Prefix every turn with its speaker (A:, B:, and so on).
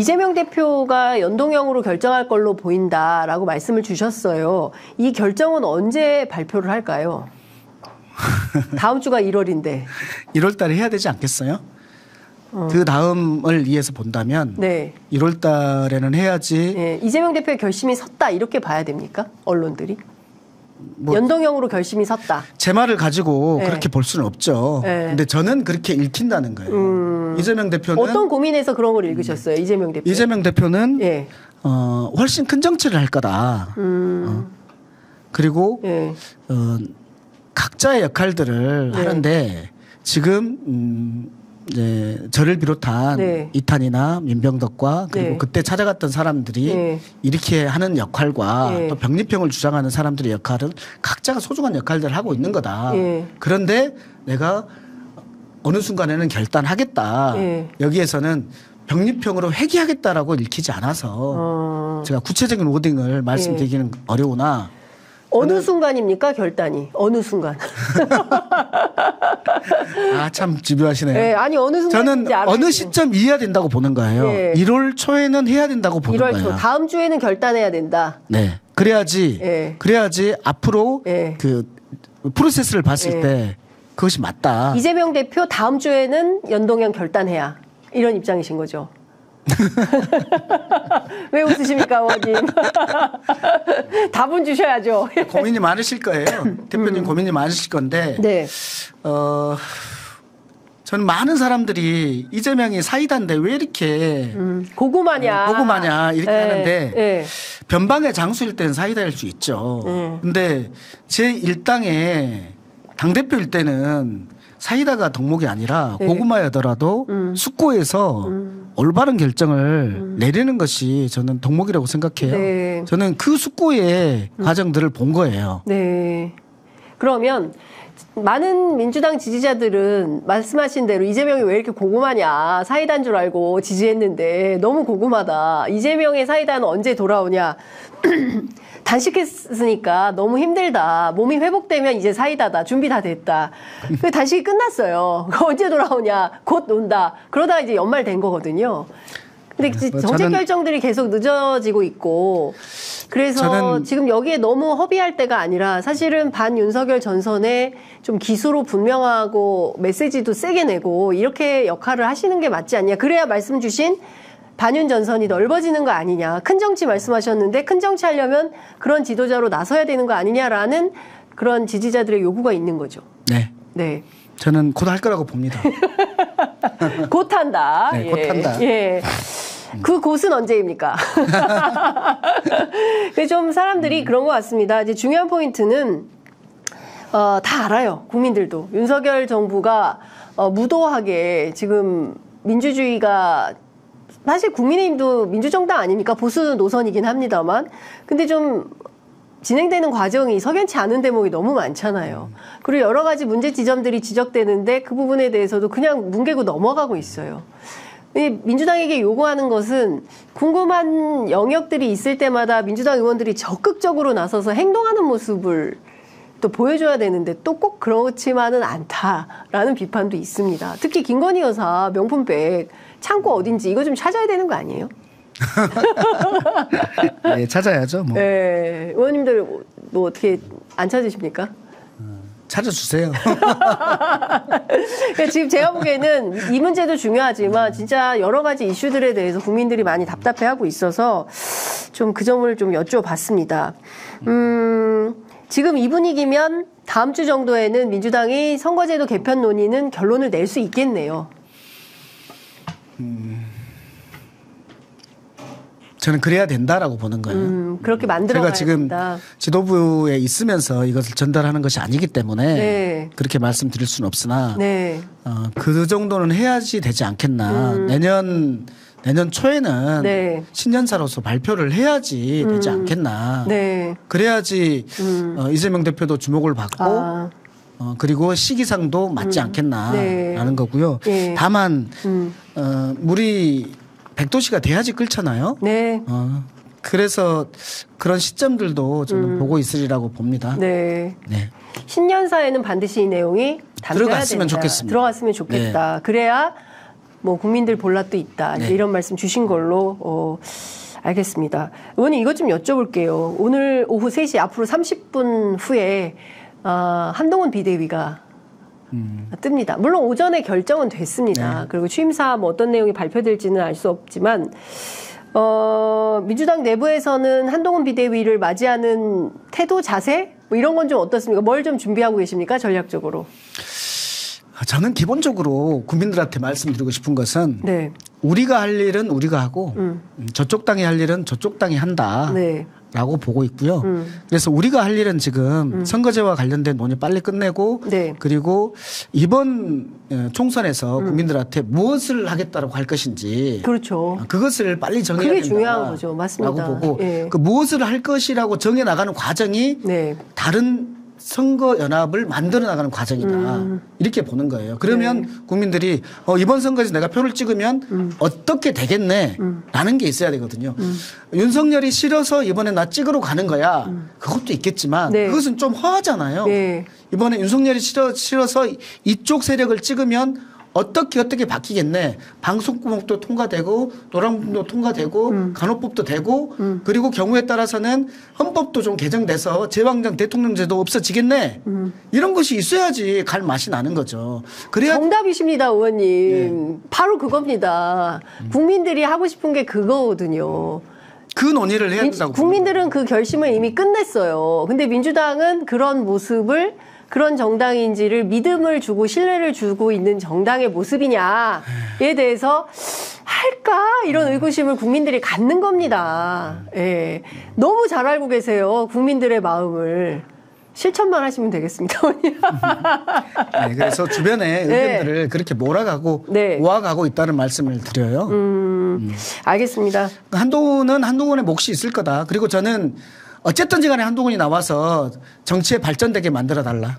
A: 이재명 대표가 연동형으로 결정할 걸로 보인다라고 말씀을 주셨어요. 이 결정은 언제 발표를 할까요? 다음 주가 1월인데.
B: 1월 달에 해야 되지 않겠어요? 그 다음을 위해서 본다면
A: 네.
B: 1월 달에는 해야지.
A: 네. 이재명 대표의 결심이 섰다 이렇게 봐야 됩니까? 언론들이? 연동형으로 결심이 섰다.
B: 제 말을 가지고
A: 네.
B: 그렇게 볼 수는 없죠.
A: 네.
B: 근데 저는 그렇게 읽힌다는 거예요. 이재명 대표는
A: 어떤 고민에서 그런 걸 읽으셨어요? 이재명 대표.
B: 이재명 대표는
A: 네.
B: 훨씬 큰 정치를 할 거다. 그리고
A: 네.
B: 각자의 역할들을
A: 네.
B: 하는데 지금 이제 저를 비롯한
A: 네.
B: 이탄이나 민병덕과 그리고
A: 네.
B: 그때 찾아갔던 사람들이
A: 네.
B: 이렇게 하는 역할과
A: 네.
B: 또 병립형을 주장하는 사람들의 역할은 각자가 소중한 역할들을 하고 있는 거다.
A: 네.
B: 그런데 내가 어느 순간에는 결단하겠다.
A: 네.
B: 여기에서는 병립형으로 회귀하겠다라고 읽히지 않아서 제가 구체적인 워딩을 말씀드리기는 어려우나
A: 어느 순간입니까? 결단이. 어느 순간.
B: 참 집요하시네요.
A: 네, 아니 어느 순간인지
B: 저는
A: 알아요.
B: 어느 시점 이해야 된다고 보는 거예요.
A: 네.
B: 1월 초에는 해야 된다고 보는
A: 1월
B: 거예요.
A: 초 다음 주에는 결단해야 된다.
B: 네. 그래야지
A: 네.
B: 그래야지 앞으로
A: 네.
B: 그 프로세스를 봤을
A: 네.
B: 때 그것이 맞다.
A: 이재명 대표 다음 주에는 연동형 결단해야 이런 입장이신 거죠. 왜 웃으십니까, 의원님? 답은 주셔야죠.
B: 고민이 많으실 거예요. 대표님 고민이 많으실 건데
A: 네.
B: 저는 많은 사람들이 이재명이 사이다인데 왜 이렇게
A: 고구마냐
B: 이렇게
A: 네.
B: 하는데
A: 네.
B: 변방의 장수일 때는 사이다일 수 있죠. 근데 제 일당의 당대표일 때는 사이다가 덕목이 아니라
A: 네.
B: 고구마여더라도 숙고해서 올바른 결정을 내리는 것이 저는 덕목이라고 생각해요.
A: 네.
B: 저는 그 숙고의 과정들을 본 거예요.
A: 네. 그러면 많은 민주당 지지자들은 말씀하신 대로 이재명이 왜 이렇게 고구마냐, 사이다인 줄 알고 지지했는데 너무 고구마다. 이재명의 사이다는 언제 돌아오냐. 단식했으니까 너무 힘들다. 몸이 회복되면 이제 사이다다. 준비 다 됐다. 그 단식이 끝났어요. 언제 돌아오냐. 곧 온다. 그러다가 이제 연말 된 거거든요. 근데 정책 결정들이 계속 늦어지고 있고 그래서 지금 여기에 너무 허비할 때가 아니라 사실은 반 윤석열 전선에 좀 기수로 분명하고 메시지도 세게 내고 이렇게 역할을 하시는 게 맞지 않냐. 그래야 말씀 주신 반윤 전선이 넓어지는 거 아니냐. 큰 정치 말씀하셨는데 큰 정치 하려면 그런 지도자로 나서야 되는 거 아니냐라는 그런 지지자들의 요구가 있는 거죠.
B: 네.
A: 네.
B: 저는 곧 할 거라고 봅니다.
A: 곧 한다.
B: 네, 곧 한다.
A: 예. 그 곳은 언제입니까? 좀 사람들이 그런 것 같습니다. 이제 중요한 포인트는 다 알아요. 국민들도. 윤석열 정부가 무도하게 지금 민주주의가 사실 국민의힘도 민주정당 아닙니까? 보수 노선이긴 합니다만. 근데 좀 진행되는 과정이 석연치 않은 대목이 너무 많잖아요. 그리고 여러 가지 문제 지점들이 지적되는데 그 부분에 대해서도 그냥 뭉개고 넘어가고 있어요. 민주당에게 요구하는 것은 궁금한 영역들이 있을 때마다 민주당 의원들이 적극적으로 나서서 행동하는 모습을 또 보여줘야 되는데 또 꼭 그렇지만은 않다라는 비판도 있습니다. 특히 김건희 여사 명품백 창고 어딘지 이거 좀 찾아야 되는 거 아니에요?
B: 네, 찾아야죠. 뭐.
A: 네, 의원님들 뭐 어떻게 안 찾으십니까?
B: 찾아주세요.
A: 지금 제가 보기에는 이 문제도 중요하지만 진짜 여러 가지 이슈들에 대해서 국민들이 많이 답답해하고 있어서 좀 그 점을 좀 여쭤봤습니다. 지금 이 분위기면 다음 주 정도에는 민주당이 선거제도 개편 논의는 결론을 낼 수 있겠네요.
B: 저는 그래야 된다라고 보는 거예요.
A: 그렇게 만들어가야
B: 제가 지금
A: 된다.
B: 지도부에 있으면서 이것을 전달하는 것이 아니기 때문에
A: 네.
B: 그렇게 말씀드릴 수는 없으나
A: 네.
B: 그 정도는 해야지 되지 않겠나. 내년 초에는
A: 네.
B: 신년사로서 발표를 해야지 되지 않겠나.
A: 네.
B: 그래야지 이재명 대표도 주목을 받고 그리고 시기상도 맞지 않겠나라는
A: 네.
B: 거고요.
A: 네.
B: 다만 물이 100도씨가 돼야지 끓잖아요.
A: 네.
B: 그래서 그런 시점들도 저는 보고 있으리라고 봅니다.
A: 네.
B: 네.
A: 신년사에는 반드시 이 내용이 담겨야
B: 들어갔으면
A: 된다.
B: 좋겠습니다.
A: 들어갔으면 좋겠다. 그래야 뭐 국민들 볼라도 있다.
B: 네.
A: 이런 말씀 주신 걸로 알겠습니다. 의원님 이것 좀 여쭤볼게요. 오늘 오후 3시 앞으로 30분 후에 한동훈 비대위가 뜹니다. 물론 오전에 결정은 됐습니다.
B: 네.
A: 그리고 취임사 뭐 어떤 내용이 발표될지는 알 수 없지만 민주당 내부에서는 한동훈 비대위를 맞이하는 태도, 자세 뭐 이런 건 좀 어떻습니까? 뭘 좀 준비하고 계십니까? 전략적으로.
B: 저는 기본적으로 국민들한테 말씀드리고 싶은 것은
A: 네.
B: 우리가 할 일은 우리가 하고 저쪽 당이 할 일은 저쪽 당이 한다.
A: 네.
B: 라고 보고 있고요. 그래서 우리가 할 일은 지금 선거제와 관련된 논의 빨리 끝내고
A: 네.
B: 그리고 이번 총선에서 국민들한테 무엇을 하겠다라고 할 것인지
A: 그렇죠.
B: 그것을 빨리 정해야
A: 그게
B: 된다.
A: 중요한 거죠. 맞습니다.
B: 라고 보고
A: 예.
B: 그 무엇을 할 것이라고 정해 나가는 과정이
A: 네.
B: 다른 선거 연합을 만들어 나가는 과정이다. 이렇게 보는 거예요. 그러면
A: 네.
B: 국민들이 이번 선거에서 내가 표를 찍으면 어떻게 되겠네 라는 게 있어야 되거든요. 윤석열이 싫어서 이번에 나 찍으러 가는 거야. 그것도 있겠지만
A: 네.
B: 그것은 좀 허하잖아요.
A: 네.
B: 이번에 윤석열이 싫어서 이쪽 세력을 찍으면 어떻게 바뀌겠네. 방송구멍도 통과되고 노란불도 통과되고 간호법도 되고 그리고 경우에 따라서는 헌법도 좀 개정돼서 제왕장 대통령제도 없어지겠네. 이런 것이 있어야지 갈 맛이 나는 거죠. 그래야
A: 정답이십니다, 의원님. 바로 그겁니다. 국민들이 하고 싶은 게 그거거든요.
B: 그 논의를 해야 된다고.
A: 국민들은 그 결심을 이미 끝냈어요. 근데 민주당은 그런 모습을 그런 정당인지를 믿음을 주고 신뢰를 주고 있는 정당의 모습이냐에 대해서 할까? 이런 의구심을 국민들이 갖는 겁니다. 예. 너무 잘 알고 계세요. 국민들의 마음을. 실천만 하시면 되겠습니다.
B: 네, 그래서 주변에 의견들을 그렇게 몰아가고
A: 네.
B: 모아가고 있다는 말씀을 드려요.
A: 알겠습니다.
B: 한동훈은 한동훈의 몫이 있을 거다. 그리고 저는 어쨌든지 간에 한동훈이 나와서 정치에 발전되게 만들어 달라.